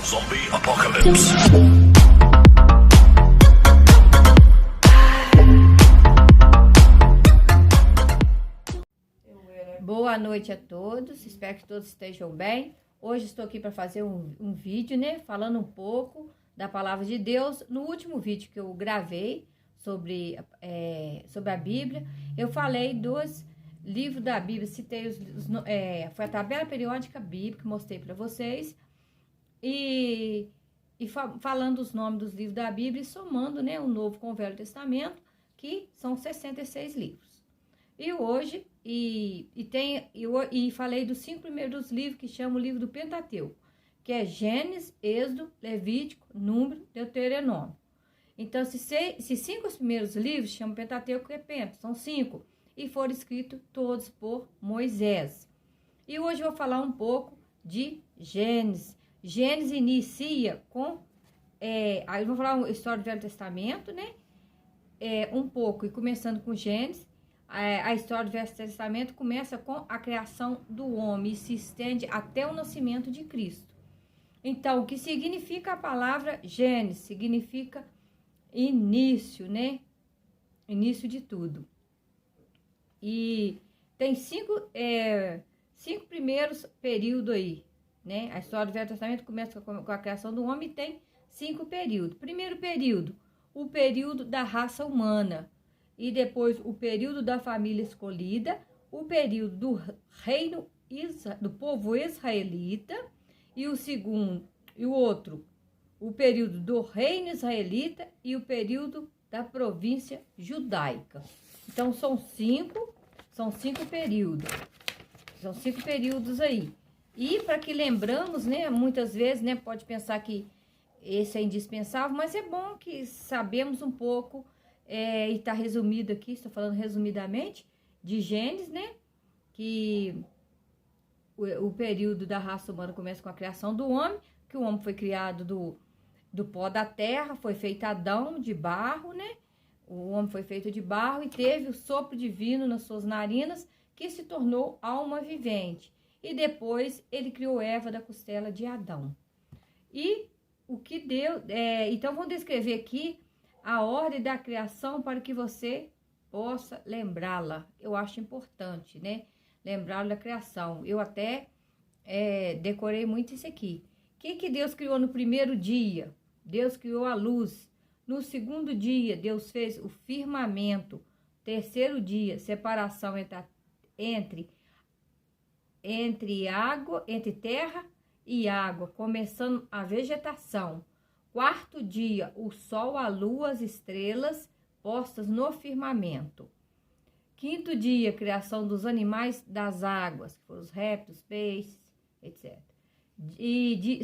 Zombie Apocalypse. Boa noite a todos, espero que todos estejam bem. Hoje estou aqui para fazer um vídeo, né, falando um pouco da Palavra de Deus. No último vídeo que eu gravei sobre a Bíblia, eu falei dos livros da Bíblia, citei foi a tabela periódica bíblica, mostrei para vocês, falando os nomes dos livros da Bíblia e somando, né, o Novo com o Velho Testamento, que são 66 livros. E hoje, falei dos 5 primeiros livros que chamam o livro do Pentateuco, que é Gênesis, Êxodo, Levítico, Número, Deuteronômio. Então, esses 5 primeiros livros chamam Pentateuco e Penta, são 5, e foram escritos todos por Moisés. E hoje eu vou falar um pouco de Gênesis. Gênesis inicia com, aí eu vou falar a história do Velho Testamento, né? Um pouco, e começando com Gênesis. A história do Velho Testamento começa com a criação do homem e se estende até o nascimento de Cristo. Então, o que significa a palavra Gênesis? Significa início, né? Início de tudo. E tem 5 primeiros períodos aí, né? A história do Velho Testamento começa com a criação do homem e tem 5 períodos. Primeiro período, o período da raça humana. E depois o período da família escolhida, o período do reino do povo israelita, e o outro, o período do reino israelita e o período da província judaica. Então são 5 períodos. São 5 períodos aí. E para que lembramos, né, muitas vezes, né, pode pensar que esse é indispensável, mas é bom que sabemos um pouco. E está resumido aqui, estou falando resumidamente, de Gênesis, né? Que o período da raça humana começa com a criação do homem, que o homem foi criado do pó da terra, foi feito Adão de barro, né? O homem foi feito de barro e teve o sopro divino nas suas narinas, que se tornou alma vivente. E depois ele criou Eva da costela de Adão. E o que deu... então, vamos descrever aqui a ordem da criação para que você possa lembrá-la. Eu acho importante, né? Lembrar da criação. Eu até decorei muito isso aqui. O que Deus criou no primeiro dia? Deus criou a luz. No segundo dia, Deus fez o firmamento. Terceiro dia, separação entre terra e água, começando a vegetação. Quarto dia, o sol, a lua, as estrelas postas no firmamento. Quinto dia, criação dos animais das águas, que foram os répteis, peixes, etc.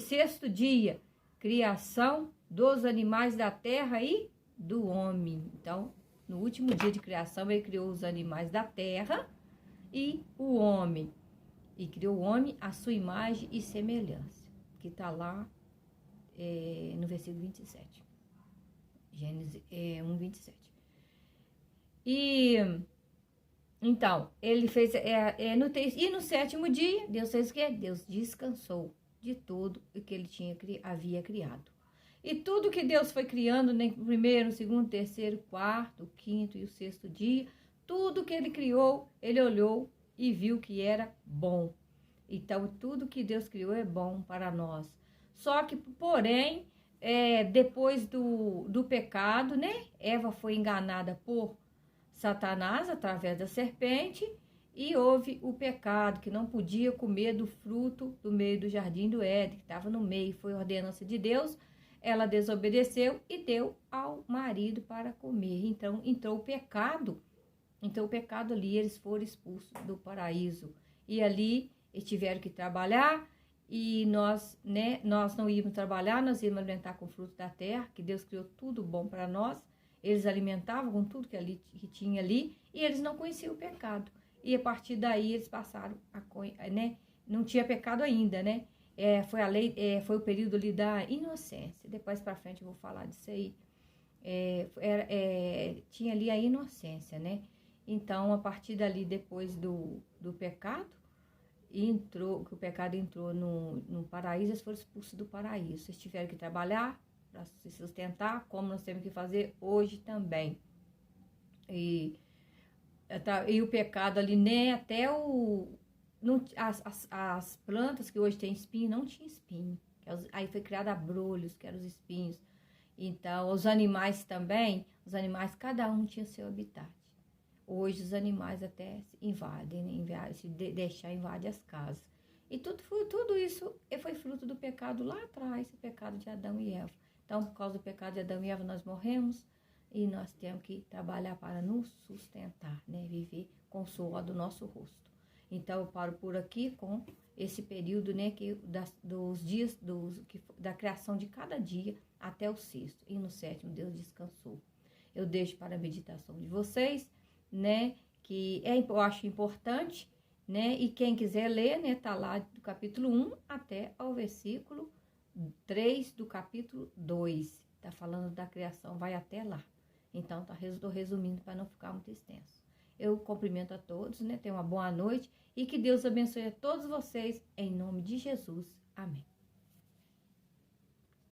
Sexto dia, criação dos animais da terra e do homem. Então, no último dia de criação, ele criou os animais da terra e o homem. E criou o homem à sua imagem e semelhança, que está lá no versículo 27. Gênesis 1, 27. E então, ele fez no sétimo dia, Deus fez o quê? Deus descansou de tudo o que ele havia criado. E tudo que Deus foi criando, no primeiro, segundo, terceiro, quarto, quinto e o sexto dia, tudo que ele criou, ele olhou e viu que era bom. Então, tudo que Deus criou é bom para nós. Só que, porém, depois do pecado, né? Eva foi enganada por Satanás através da serpente e houve o pecado, que não podia comer do fruto do meio do jardim do Éden, que estava no meio, foi ordenança de Deus. Ela desobedeceu e deu ao marido para comer. Então, entrou o pecado. Então, o pecado ali, eles foram expulsos do paraíso. E ali, eles tiveram que trabalhar. E nós não íamos trabalhar, nós íamos alimentar com o fruto da terra, que Deus criou tudo bom para nós. Eles alimentavam com tudo que tinha ali, e eles não conheciam o pecado. E a partir daí eles passaram né? Não tinha pecado ainda, né? Foi o período ali da inocência. Depois para frente eu vou falar disso aí. Tinha ali a inocência, né? Então, a partir dali, depois do pecado, que o pecado entrou no paraíso, eles foram expulsos do paraíso. Vocês tiveram que trabalhar para se sustentar, como nós temos que fazer hoje também. E o pecado ali, né, até as plantas que hoje tem espinho, não tinha espinho. Aí foi criado abrolhos, que eram os espinhos. Então, os animais também, cada um tinha seu habitat. Hoje os animais até invadem, né? Se deixar invade as casas. E tudo isso foi fruto do pecado lá atrás, o pecado de Adão e Eva. Então, por causa do pecado de Adão e Eva, nós morremos e nós temos que trabalhar para nos sustentar, né? Viver com o suor do nosso rosto. Então, eu paro por aqui com esse período, né? Dos dias da criação de cada dia até o sexto. E no sétimo, Deus descansou. Eu deixo para a meditação de vocês, né, que eu acho importante, né, e quem quiser ler, né, tá lá do capítulo 1 até ao versículo 3 do capítulo 2, tá falando da criação, vai até lá. Então, estou resumindo para não ficar muito extenso. Eu cumprimento a todos, né, tenham uma boa noite e que Deus abençoe a todos vocês, em nome de Jesus. Amém.